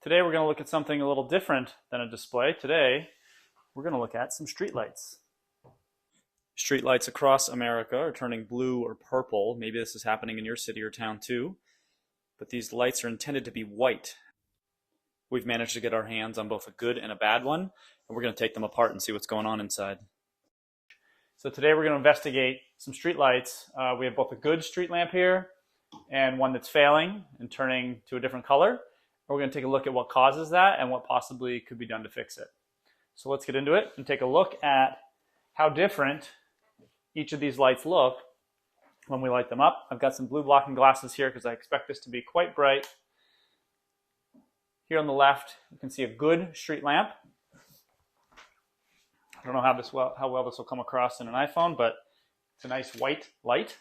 Today we're going to look at something a little different than a display. Today we're going to look at some streetlights. Streetlights across America are turning blue or purple. Maybe this is happening in your city or town too. But these lights are intended to be white. We've managed to get our hands on both a good and a bad one, and we're going to take them apart and see what's going on inside. So today we're going to investigate some streetlights. We have both a good street lamp here and one that's failing and turning to a different color. We're going to take a look at what causes that and what possibly could be done to fix it. So let's get into it and take a look at how different each of these lights look when we light them up. I've got some blue blocking glasses here because I expect this to be quite bright. Here on the left, you can see a good street lamp. I don't know how well this will come across in an iPhone, but it's a nice white light.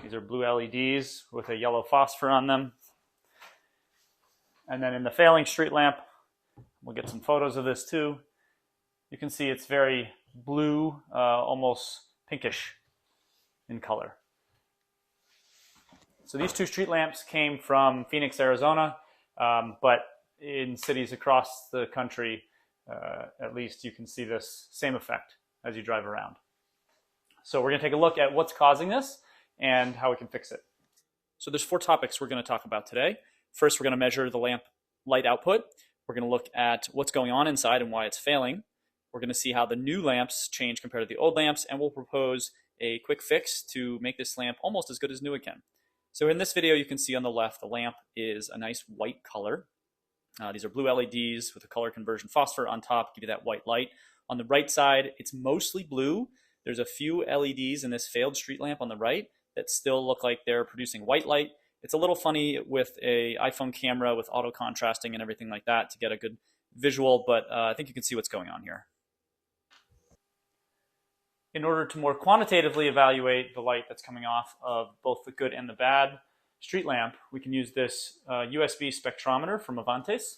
These are blue LEDs with a yellow phosphor on them. And then in the failing street lamp, we'll get some photos of this too. You can see it's very blue, almost pinkish in color. So these two street lamps came from Phoenix, Arizona, but in cities across the country, at least you can see this same effect as you drive around. So we're going to take a look at what's causing this and how we can fix it. So there's 4 topics we're going to talk about today. First, we're going to measure the lamp light output. We're going to look at what's going on inside and why it's failing. We're going to see how the new lamps change compared to the old lamps, and we'll propose a quick fix to make this lamp almost as good as new again. So in this video, you can see on the left, the lamp is a nice white color. These are blue LEDs with a color conversion phosphor on top, give you that white light. On the right side, it's mostly blue. There's a few LEDs in this failed street lamp on the right that still look like they're producing white light. It's a little funny with an iPhone camera with auto contrasting and everything like that to get a good visual, but I think you can see what's going on here. In order to more quantitatively evaluate the light that's coming off of both the good and the bad street lamp, we can use this USB spectrometer from Avantes.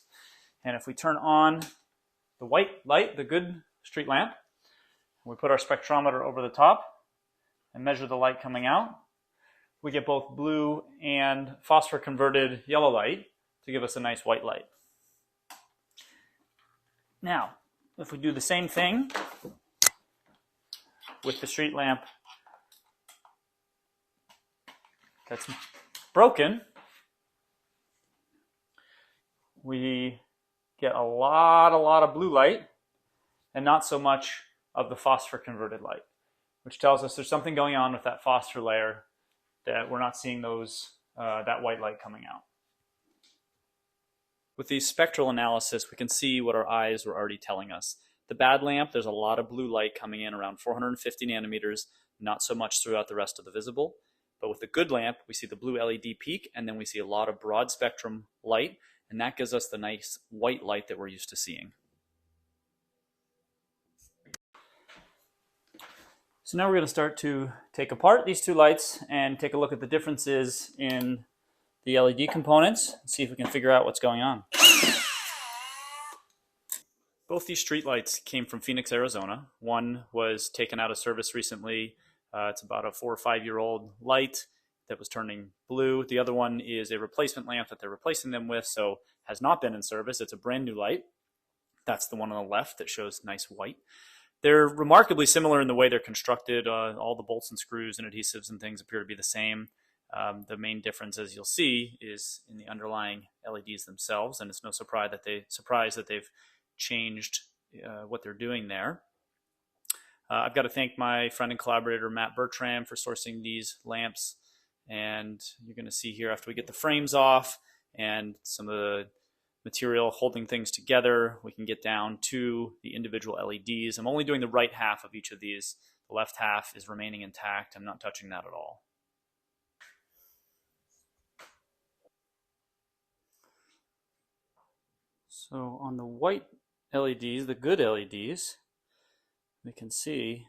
And if we turn on the white light, the good street lamp, we put our spectrometer over the top and measure the light coming out, we get both blue and phosphor converted yellow light to give us a nice white light. Now, if we do the same thing with the street lamp that's broken, we get a lot of blue light and not so much of the phosphor converted light, which tells us there's something going on with that phosphor layer that we're not seeing that white light coming out. With the spectral analysis, we can see what our eyes were already telling us. The bad lamp, there's a lot of blue light coming in around 450 nanometers, not so much throughout the rest of the visible. But with the good lamp, we see the blue LED peak, and then we see a lot of broad spectrum light, and that gives us the nice white light that we're used to seeing. So now we're going to start to take apart these two lights and take a look at the differences in the LED components and see if we can figure out what's going on. Both these street lights came from Phoenix, Arizona. One was taken out of service recently. It's about a 4 or 5 year old light that was turning blue. The other one is a replacement lamp that they're replacing them with, so has not been in service. It's a brand new light. That's the one on the left that shows nice white. They're remarkably similar in the way they're constructed. All the bolts and screws and adhesives and things appear to be the same. The main difference, as you'll see, is in the underlying LEDs themselves, and it's no surprise that they've changed what they're doing there. I've got to thank my friend and collaborator Matt Bertram for sourcing these lamps, and you're going to see here after we get the frames off and some of the material holding things together, we can get down to the individual LEDs. I'm only doing the right half of each of these. The left half is remaining intact. I'm not touching that at all. So on the white LEDs, the good LEDs, we can see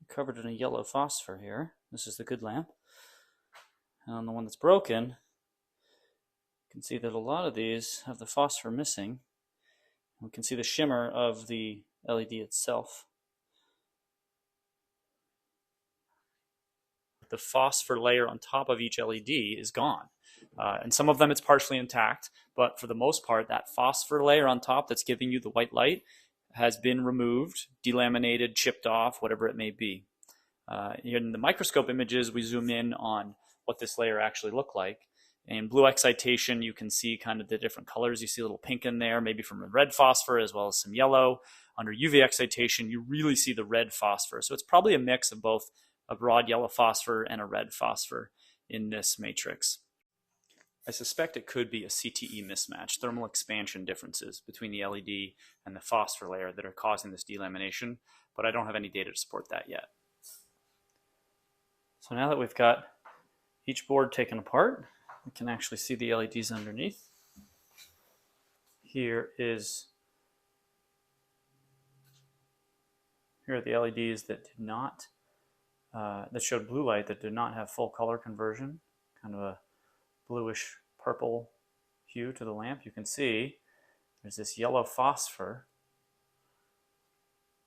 covered in a yellow phosphor here. This is the good lamp. And on the one that's broken, you can see that a lot of these have the phosphor missing. We can see the shimmer of the LED itself. The phosphor layer on top of each LED is gone. And some of them it's partially intact, but for the most part, that phosphor layer on top that's giving you the white light has been removed, delaminated, chipped off, whatever it may be. In the microscope images, we zoom in on what this layer actually looked like. In blue excitation, you can see kind of the different colors. You see a little pink in there, maybe from the red phosphor as well as some yellow. Under UV excitation, you really see the red phosphor. So it's probably a mix of both a broad yellow phosphor and a red phosphor in this matrix. I suspect it could be a CTE mismatch, thermal expansion differences between the LED and the phosphor layer that are causing this delamination, but I don't have any data to support that yet. So now that we've got each board taken apart, we can actually see the LEDs underneath. Here are the LEDs that did not, that showed blue light that did not have full color conversion, kind of a bluish purple hue to the lamp. You can see there's this yellow phosphor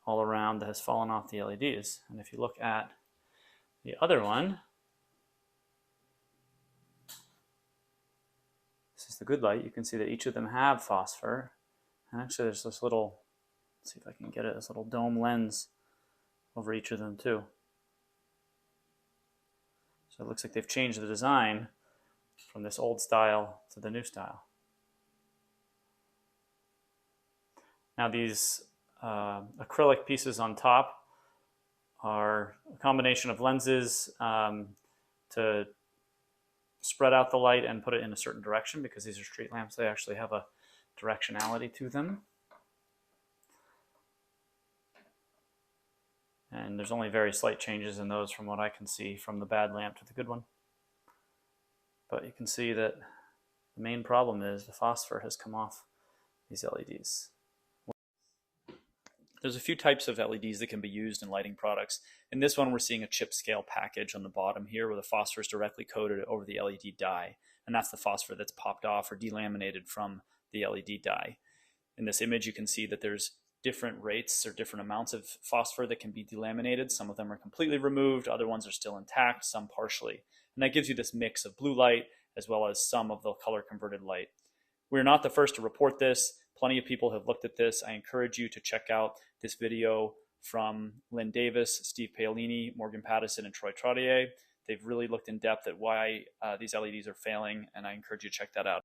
all around that has fallen off the LEDs. And if you look at the other one, this is the good light. You can see that each of them have phosphor. And actually there's this little, let's see if I can get it, this little dome lens over each of them too. So it looks like they've changed the design from this old style to the new style. Now these acrylic pieces on top are a combination of lenses to spread out the light and put it in a certain direction, because these are street lamps. They actually have a directionality to them. And there's only very slight changes in those from what I can see from the bad lamp to the good one. But you can see that the main problem is the phosphor has come off these LEDs. There's a few types of LEDs that can be used in lighting products. In this one, we're seeing a chip scale package on the bottom here where the phosphor is directly coated over the LED dye. And that's the phosphor that's popped off or delaminated from the LED dye. In this image, you can see that there's different rates or different amounts of phosphor that can be delaminated. Some of them are completely removed, other ones are still intact, some partially. And that gives you this mix of blue light as well as some of the color converted light. We're not the first to report this. Plenty of people have looked at this. I encourage you to check out this video from Lynn Davis, Steve Paolini, Morgan Pattison, and Troy Trottier. They've really looked in depth at why these LEDs are failing, and I encourage you to check that out.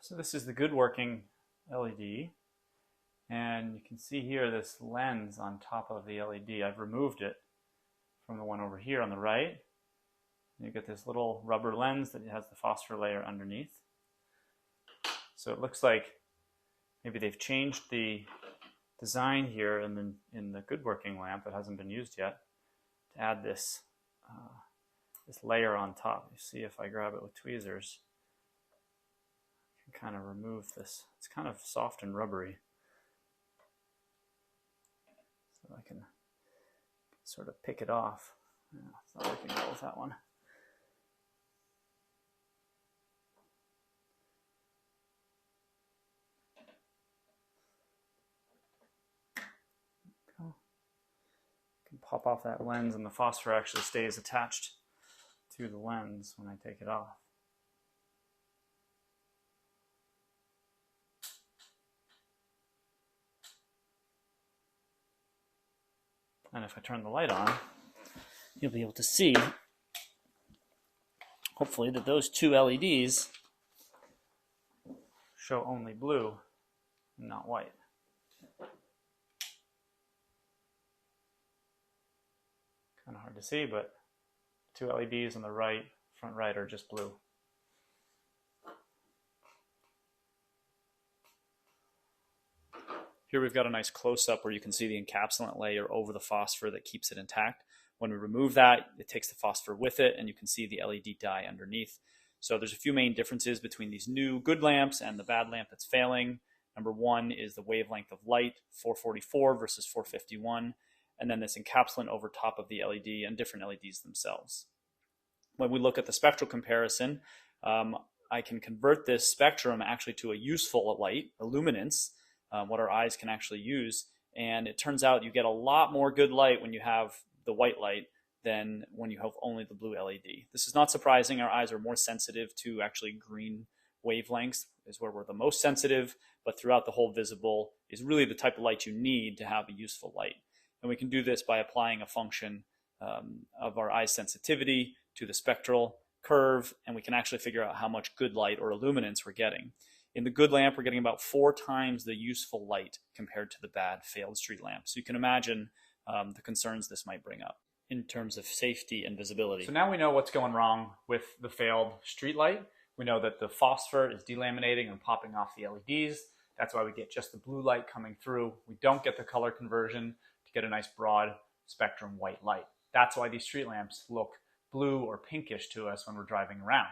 So this is the good working LED. And you can see here this lens on top of the LED. I've removed it from the one over here on the right. You get this little rubber lens that has the phosphor layer underneath. So it looks like maybe they've changed the design here in the good working lamp that hasn't been used yet to add this, this layer on top. You see if I grab it with tweezers, I can kind of remove this. It's kind of soft and rubbery. So I can sort of pick it off. Yeah, it's not working well with that one. Pop off that lens, and the phosphor actually stays attached to the lens when I take it off. And if I turn the light on, you'll be able to see, hopefully, that those two LEDs show only blue and not white. Kind of hard to see, but two LEDs on the right, front right, are just blue. Here we've got a nice close-up where you can see the encapsulant layer over the phosphor that keeps it intact. When we remove that, it takes the phosphor with it, and you can see the LED dye underneath. So there's a few main differences between these new good lamps and the bad lamp that's failing. Number one is the wavelength of light, 444 versus 451. And then this encapsulant over top of the LED and different LEDs themselves. When we look at the spectral comparison, I can convert this spectrum actually to a useful light, illuminance, what our eyes can actually use. And it turns out you get a lot more good light when you have the white light than when you have only the blue LED. This is not surprising. Our eyes are more sensitive to actually green wavelengths, is where we're the most sensitive, but throughout the whole visible is really the type of light you need to have a useful light. And we can do this by applying a function of our eye sensitivity to the spectral curve, and we can actually figure out how much good light or illuminance we're getting. In the good lamp, we're getting about 4 times the useful light compared to the bad failed street lamp. So you can imagine the concerns this might bring up in terms of safety and visibility. So now we know what's going wrong with the failed street light. We know that the phosphor is delaminating and popping off the LEDs. That's why we get just the blue light coming through. We don't get the color conversion to get a nice broad spectrum white light. That's why these street lamps look blue or pinkish to us when we're driving around.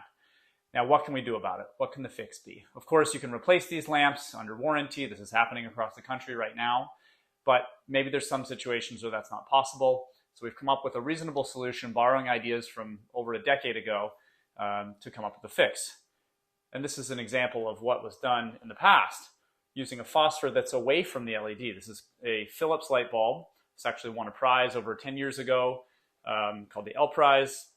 Now, what can we do about it? What can the fix be? Of course, you can replace these lamps under warranty. This is happening across the country right now, but maybe there's some situations where that's not possible. So we've come up with a reasonable solution, borrowing ideas from over a decade ago to come up with a fix. And this is an example of what was done in the past using a phosphor that's away from the LED. This is a Philips light bulb. It's actually won a prize over 10 years ago called the L Prize.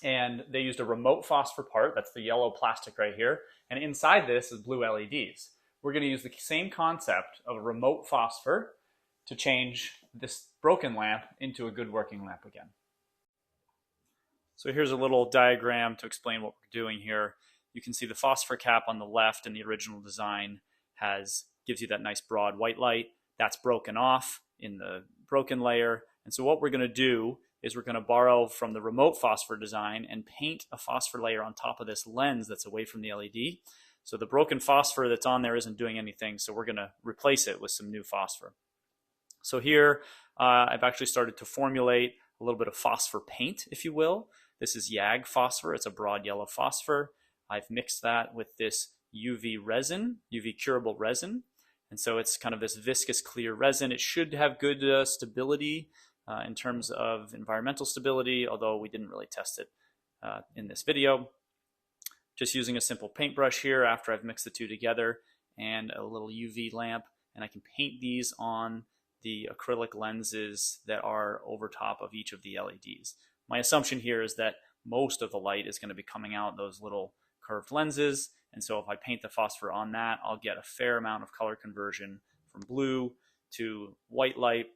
And they used a remote phosphor part, that's the yellow plastic right here, and inside this is blue LEDs. We're going to use the same concept of a remote phosphor to change this broken lamp into a good working lamp again. So here's a little diagram to explain what we're doing here. You can see the phosphor cap on the left in the original design gives you that nice broad white light. That's broken off in the broken layer. And so what we're going to do is we're going to borrow from the remote phosphor design and paint a phosphor layer on top of this lens that's away from the LED. So the broken phosphor that's on there isn't doing anything, so we're going to replace it with some new phosphor. So here I've actually started to formulate a little bit of phosphor paint, if you will. This is YAG phosphor. It's a broad yellow phosphor. I've mixed that with this UV resin, UV curable resin. And so it's kind of this viscous clear resin. It should have good stability in terms of environmental stability, although we didn't really test it in this video. Just using a simple paintbrush here after I've mixed the two together and a little UV lamp, and I can paint these on the acrylic lenses that are over top of each of the LEDs. My assumption here is that most of the light is going to be coming out those little curved lenses, and so if I paint the phosphor on that, I'll get a fair amount of color conversion from blue to white light,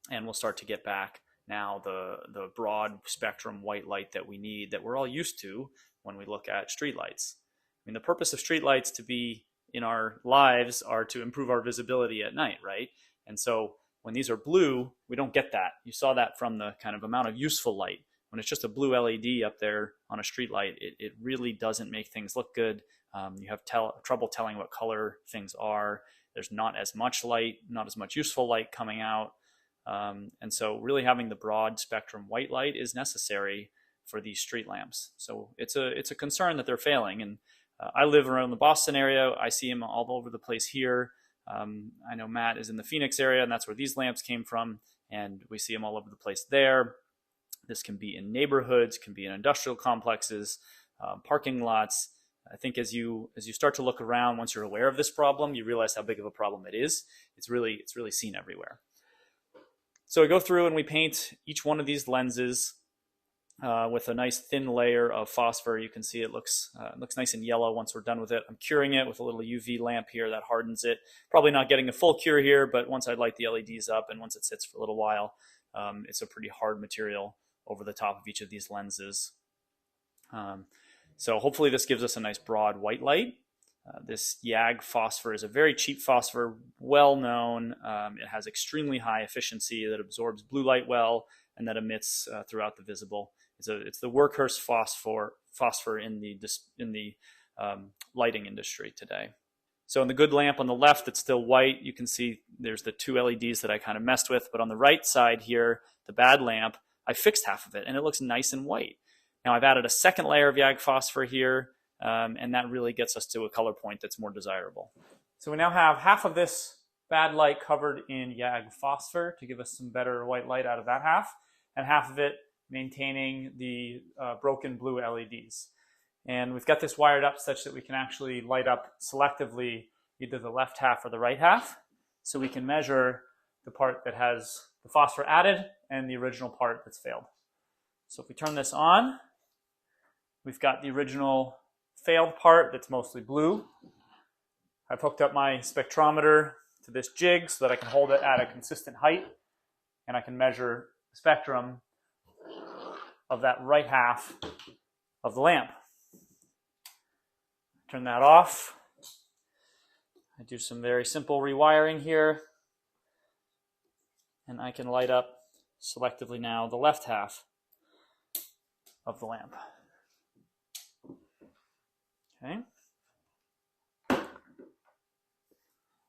and we'll start to get back now the broad spectrum white light that we need, that we're all used to when we look at streetlights. I mean, the purpose of streetlights to be in our lives are to improve our visibility at night, right? And so when these are blue, we don't get that. You saw that from the kind of amount of useful light. When it's just a blue LED up there on a streetlight, it really doesn't make things look good. You have trouble telling what color things are. There's not as much light, not as much useful light coming out. And so really having the broad spectrum white light is necessary for these street lamps. So it's a concern that they're failing. And I live around the Boston area. I see them all over the place here. I know Matt is in the Phoenix area, and that's where these lamps came from. And we see them all over the place there. This can be in neighborhoods, can be in industrial complexes, parking lots. I think as you start to look around, once you're aware of this problem, you realize how big of a problem it is. It's really seen everywhere. So we go through and we paint each one of these lenses with a nice thin layer of phosphor. You can see it looks nice and yellow once we're done with it. I'm curing it with a little UV lamp here that hardens it. Probably not getting a full cure here, but once I light the LEDs up and once it sits for a little while, it's a pretty hard material over the top of each of these lenses. So hopefully this gives us a nice broad white light. This YAG phosphor is a very cheap phosphor, well known. It has extremely high efficiency that absorbs blue light well and that emits throughout the visible. It's the workhorse phosphor in the lighting industry today. So in the good lamp on the left that's still white, you can see there's the two LEDs that I kind of messed with. But on the right side here, the bad lamp, I fixed half of it and it looks nice and white. Now I've added a second layer of YAG phosphor here, and that really gets us to a color point that's more desirable. So we now have half of this bad light covered in YAG phosphor to give us some better white light out of that half, and half of it maintaining the broken blue LEDs. And we've got this wired up such that we can actually light up selectively either the left half or the right half. So we can measure the part that has the phosphor added and the original part that's failed. So if we turn this on, we've got the original failed part that's mostly blue. I've hooked up my spectrometer to this jig so that I can hold it at a consistent height, and I can measure the spectrum of that right half of the lamp. Turn that off. I do some very simple rewiring here, and I can light up selectively now the left half of the lamp. Okay.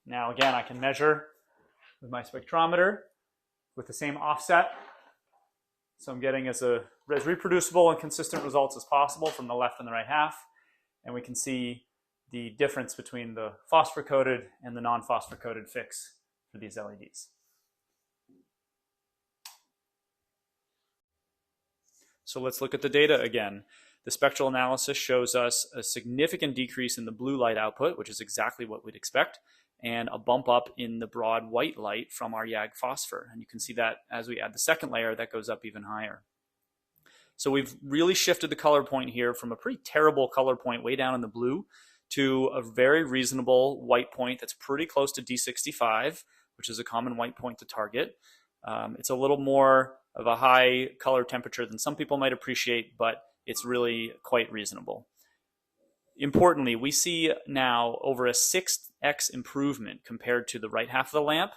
Now again, I can measure with my spectrometer with the same offset. So I'm getting as reproducible and consistent results as possible from the left and the right half. And we can see the difference between the phosphor-coated and the non-phosphor-coated fix for these LEDs. So let's look at the data again. The spectral analysis shows us a significant decrease in the blue light output, which is exactly what we'd expect, and a bump up in the broad white light from our YAG phosphor. And you can see that as we add the second layer, that goes up even higher. So we've really shifted the color point here from a pretty terrible color point way down in the blue to a very reasonable white point that's pretty close to D65, which is a common white point to target. It's a little more of a high color temperature than some people might appreciate, but it's really quite reasonable. Importantly, we see now over a 6x improvement compared to the right half of the lamp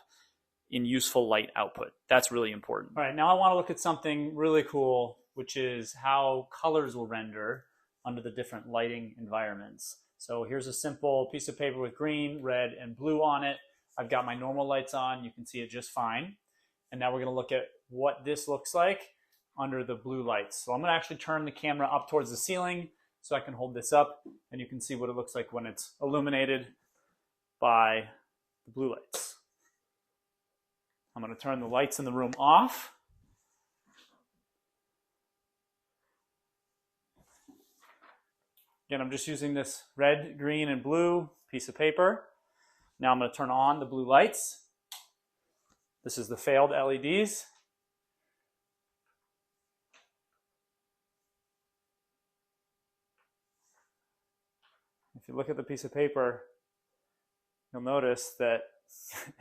in useful light output. That's really important. All right, now I want to look at something really cool, which is how colors will render under the different lighting environments. So here's a simple piece of paper with green, red, and blue on it. I've got my normal lights on. You can see it just fine. And now we're going to look at what this looks like under the blue lights. So I'm going to actually turn the camera up towards the ceiling so I can hold this up, and you can see what it looks like when it's illuminated by the blue lights. I'm going to turn the lights in the room off. Again, I'm just using this red, green, and blue piece of paper. Now I'm going to turn on the blue lights. This is the failed LEDs. If you look at the piece of paper, you'll notice that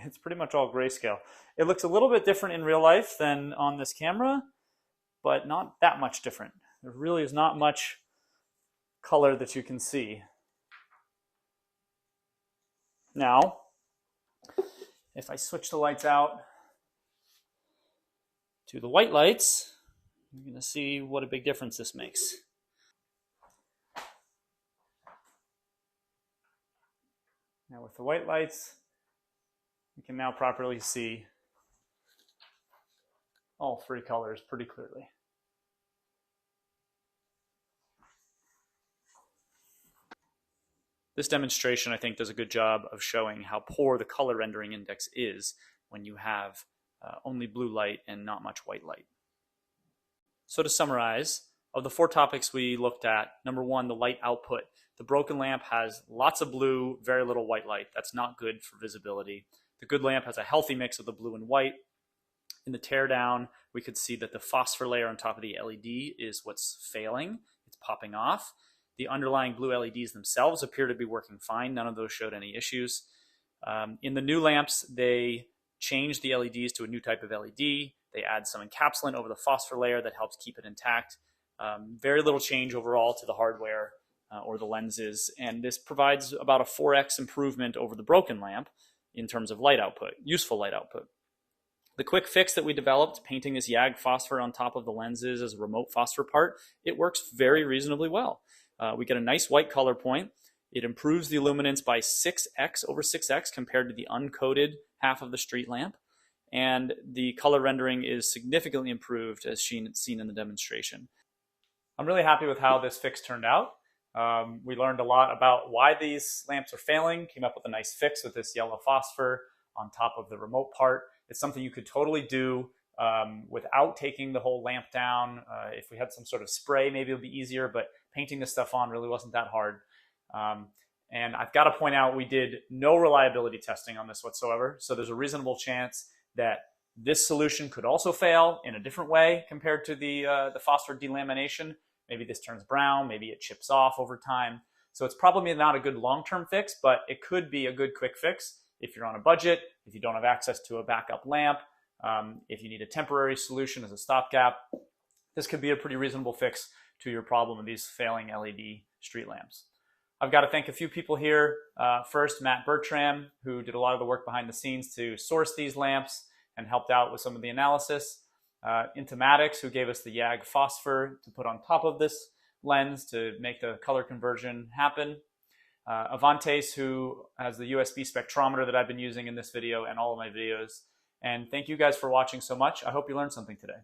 it's pretty much all grayscale. It looks a little bit different in real life than on this camera, but not that much different. There really is not much color that you can see. Now, if I switch the lights out to the white lights, you're going to see what a big difference this makes. Now with the white lights, we can now properly see all three colors pretty clearly. This demonstration, I think, does a good job of showing how poor the color rendering index is when you have only blue light and not much white light. So to summarize, of the 4 topics we looked at, number 1, the light output. The broken lamp has lots of blue, very little white light. That's not good for visibility. The good lamp has a healthy mix of the blue and white. In the teardown, we could see that the phosphor layer on top of the LED is what's failing. It's popping off. The underlying blue LEDs themselves appear to be working fine. None of those showed any issues. In the new lamps, they changed the LEDs to a new type of LED. They add some encapsulant over the phosphor layer that helps keep it intact. Very little change overall to the hardware or the lenses, and this provides about a 4x improvement over the broken lamp in terms of light output, useful light output. The quick fix that we developed, painting this YAG phosphor on top of the lenses as a remote phosphor part, it works very reasonably well. We get a nice white color point. It improves the illuminance by 6x over 6x compared to the uncoated half of the street lamp. And the color rendering is significantly improved as seen in the demonstration. I'm really happy with how this fix turned out. We learned a lot about why these lamps are failing, came up with a nice fix with this yellow phosphor on top of the remote part. It's something you could totally do without taking the whole lamp down. If we had some sort of spray, maybe it would be easier, but painting this stuff on really wasn't that hard. And I've got to point out, we did no reliability testing on this whatsoever. So there's a reasonable chance that This solution could also fail in a different way compared to the phosphor delamination. Maybe this turns brown, maybe it chips off over time. So it's probably not a good long-term fix, but it could be a good quick fix if you're on a budget, if you don't have access to a backup lamp, if you need a temporary solution as a stopgap. This could be a pretty reasonable fix to your problem with these failing LED street lamps. I've got to thank a few people here. First, Matt Bertram, who did a lot of the work behind the scenes to source these lamps and helped out with some of the analysis. Intomatics, who gave us the YAG phosphor to put on top of this lens to make the color conversion happen. Avantes, who has the USB spectrometer that I've been using in this video and all of my videos. And thank you guys for watching so much. I hope you learned something today.